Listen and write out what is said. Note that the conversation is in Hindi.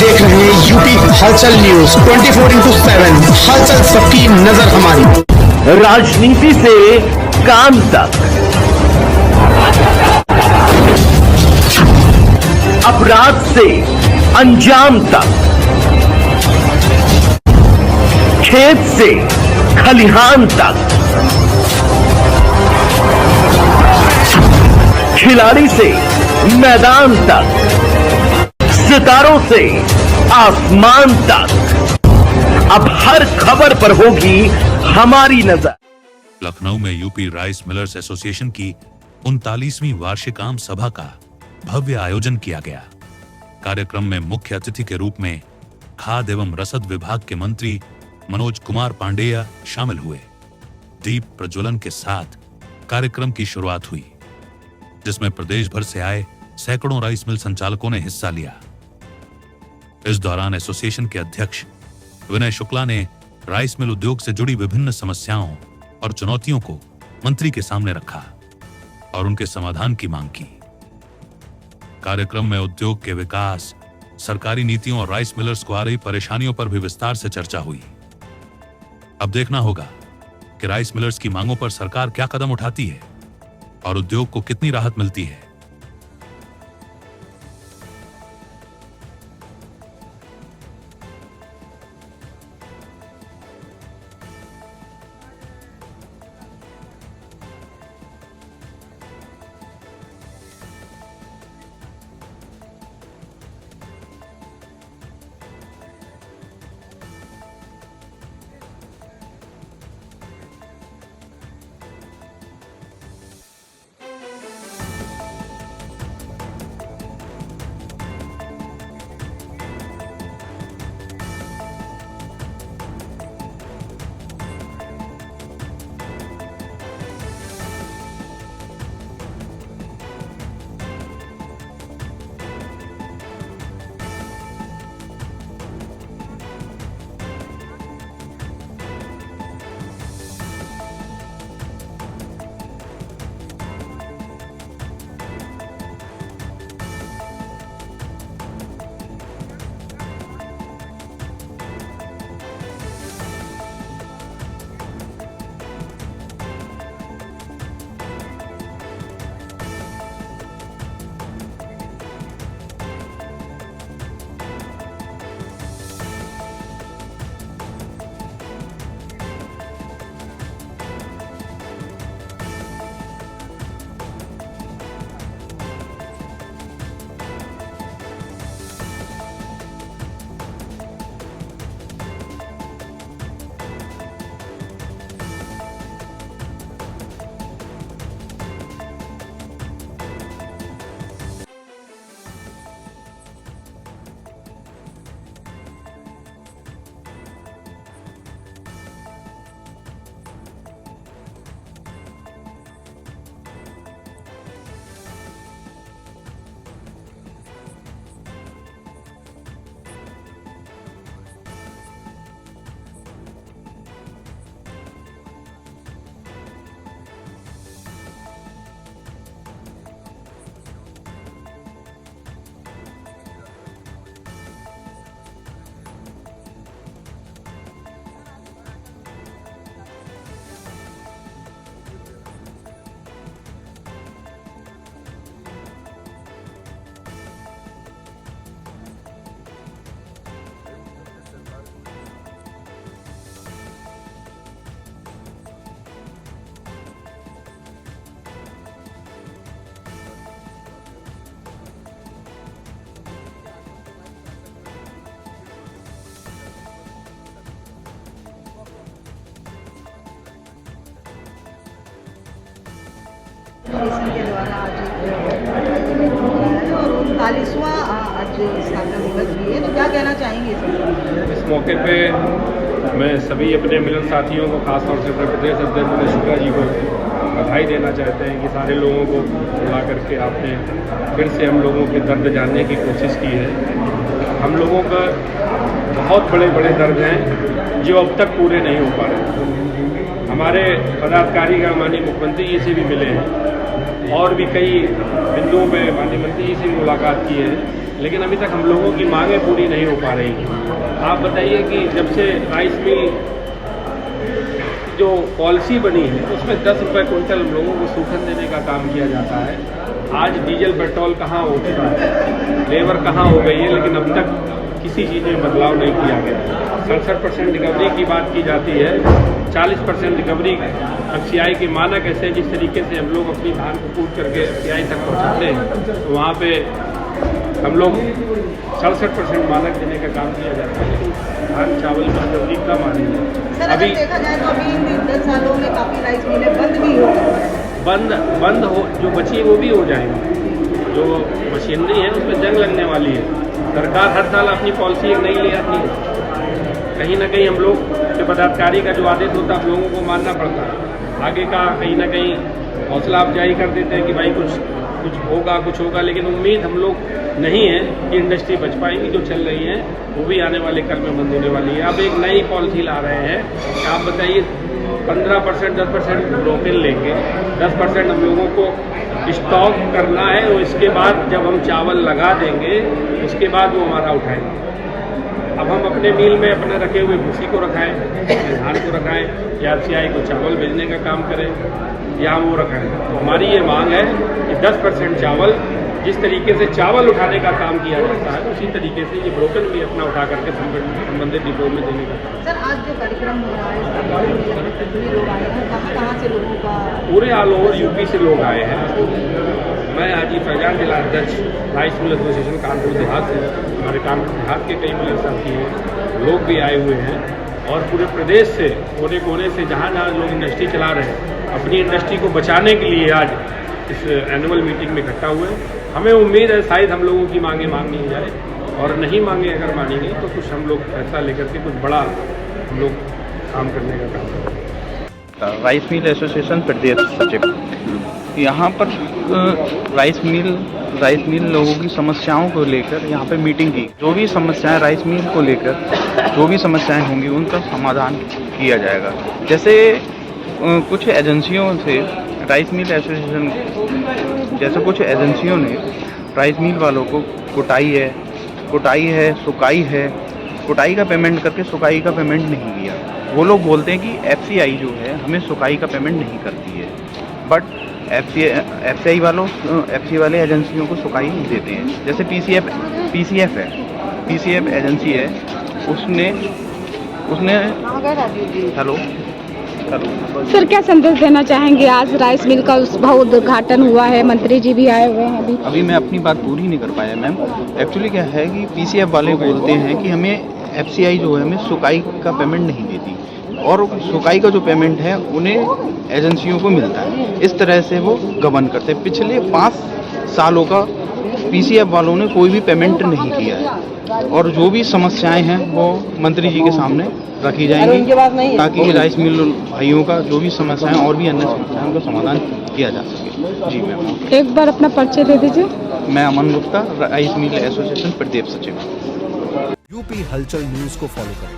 देख रहे हैं यूपी हलचल न्यूज 24/7। हलचल सबकी नजर हमारी। राजनीति से काम तक, अपराध से अंजाम तक, खेत से खलिहान तक, खिलाड़ी से मैदान तक, सितारों से आसमान तक, अब हर खबर पर होगी हमारी नजर। लखनऊ में यूपी राइस मिलर्स एसोसिएशन की 39वीं वार्षिक आम सभा का भव्य आयोजन किया गया। कार्यक्रम में मुख्य अतिथि के रूप में खाद्य एवं रसद विभाग के मंत्री मनोज कुमार पांडेय शामिल हुए। दीप प्रज्वलन के साथ कार्यक्रम की शुरुआत हुई, जिसमें प्रदेश भर से आए सैकड़ों राइस मिल संचालकों ने हिस्सा लिया। इस दौरान एसोसिएशन के अध्यक्ष विनय शुक्ला ने राइस मिल उद्योग से जुड़ी विभिन्न समस्याओं और चुनौतियों को मंत्री के सामने रखा और उनके समाधान की मांग की। कार्यक्रम में उद्योग के विकास, सरकारी नीतियों और राइस मिलर्स को आ रही परेशानियों पर भी विस्तार से चर्चा हुई। अब देखना होगा कि राइस मिलर्स की मांगों पर सरकार क्या कदम उठाती है और उद्योग को कितनी राहत मिलती है। के द्वारा आज 39वां आज स्थापना दिवस भी है, तो क्या कहना चाहेंगे इस मौके पे मैं सभी अपने मिलन साथियों को, खासतौर से उत्तर प्रदेश अध्यक्ष विनय शुक्ला जी को बधाई देना चाहते हैं कि सारे लोगों को बुला करके आपने फिर से हम लोगों के दर्द जानने की कोशिश की है। हम लोगों का बहुत बड़े बड़े दर्द हैं जो अब तक पूरे नहीं हो पा रहे। हमारे पदाधिकारी का माननीय मुख्यमंत्री जी से भी मिले हैं और भी कई बिंदुओं पे माननीय मंत्री जी से भी मुलाकात की है, लेकिन अभी तक हम लोगों की मांगें पूरी नहीं हो पा रही। आप बताइए कि जब से राइस मिल जो पॉलिसी बनी है उसमें 10 रुपये क्विंटल हम लोगों को सूखन देने का काम किया जाता है। आज डीजल पेट्रोल कहाँ हो चुका है, लेबर कहाँ हो गई है, लेकिन अब तक किसी चीज़ में बदलाव नहीं किया गया। 67% रिकवरी की बात की जाती है, 40% रिकवरी एफसीआई के मानक ऐसे जिस तरीके से हम लोग अपनी धान को कूट करके एफसीआई तक पहुँचाते हैं, तो वहाँ पे हम लोग 67% मानक देने का काम किया जाता है, लेकिन धान चावल की रिकवरी कम आ रही है। सर, अगर देखा जाए तो अभी इन 10 सालों में काफ़ी राइस मिलें बंद भी हो गई। बंद हो, जो बची वो भी हो जाएगी। जो मशीनरी है उसमें जंग लगने वाली है। सरकार हर साल अपनी पॉलिसी एक नई ले आती है। कहीं ना कहीं हम लोग के पदाधिकारी का जो आदेश होता है हम लोगों को मानना पड़ता है। आगे का कहीं ना कहीं हौसला अफजाई कर देते हैं कि भाई कुछ होगा, लेकिन उम्मीद हम लोग नहीं है कि इंडस्ट्री बच पाएगी। जो चल रही है वो भी आने वाले कल में बंद होने वाली है। अब एक नई पॉलिसी ला रहे हैं कि आप बताइए 15% 10% ब्रोकन लेंगे, 10% हम लोगों को स्टॉक करना है, और इसके बाद जब हम चावल लगा देंगे उसके बाद वो हमारा उठाएंगे। अब हम अपने मिल में अपने रखे हुए भूसी को रखाएं, अपने धान को रखाएं, या एफसीआई को चावल भेजने का काम करें, या वो रखाएं। तो हमारी ये मांग है कि 10% चावल, जिस तरीके से चावल उठाने का काम किया जाता है उसी तरीके से ये ब्रोकन भी अपना उठा करके संबंधित डिपो में देने का। सर, आज जो कार्यक्रम हो रहा है लोग आए हैं, कहाँ से लोगों का? पूरे ऑल ओवर यूपी से लोग आए हैं। मैं हाजी फैजान जिला अध्यक्ष rice mill association Kanpur Dehat से, हमारे कानपुर देहात के कई मिलर साथी हैं, लोग भी आए हुए हैं, और पूरे प्रदेश से कोने कोने से जहाँ लोग इंडस्ट्री चला रहे हैं, अपनी इंडस्ट्री को बचाने के लिए आज इस एनुअल मीटिंग में इकट्ठा हुए। हमें उम्मीद है शायद हम लोगों की मांगे मांगी जाए, और नहीं मांगे अगर मानी गई तो कुछ हम लोग फैसला लेकर के कुछ बड़ा हम लोग काम करने का काम करें। राइस मिल एसोसिएशन प्रदेश सचिव, यहाँ पर राइस मिल लोगों की समस्याओं को लेकर यहाँ पे मीटिंग की। जो भी समस्याएं राइस मिल को लेकर जो भी समस्याएं होंगी उनका समाधान किया जाएगा। जैसे कुछ एजेंसियों से राइस मिल एसोसिएशन, जैसे कुछ एजेंसियों ने राइस मिल वालों को कुटाई है, सुकाई है, कुटाई का पेमेंट करके सुकाई का पेमेंट नहीं किया। वो लोग बोलते हैं कि एफसीआई जो है हमें सुकाई का पेमेंट नहीं करती है, बट एफसीआई वाले एजेंसियों को सुकाई देते हैं। जैसे पीसीएफ एजेंसी है, उसने हेलो सर, क्या संदेश देना चाहेंगे? आज राइस मिल का उद्घाटन हुआ है, मंत्री जी भी आए हुए हैं। अभी मैं अपनी बात पूरी नहीं कर पाया मैम। एक्चुअली क्या है कि पीसीएफ वाले बोलते हैं कि हमें एफसीआई जो है हमें सुकाई का पेमेंट नहीं देती, और सुकाई का जो पेमेंट है उन्हें एजेंसियों को मिलता है। इस तरह से वो गबन करते हैं। पिछले 5 सालों का पीसीएफ वालों ने कोई भी पेमेंट नहीं किया है, और जो भी समस्याएं हैं वो मंत्री जी के सामने रखी जाएंगी, ताकि राइस मिल भाइयों का जो भी समस्याएं और भी अन्य समस्याएं उनका समाधान किया जा सके। जी मैम, एक बार अपना परिचय दे दीजिए। मैं Aman Gupta, rice mill association प्रदेश सचिव। यूपी हलचल न्यूज को फॉलो करें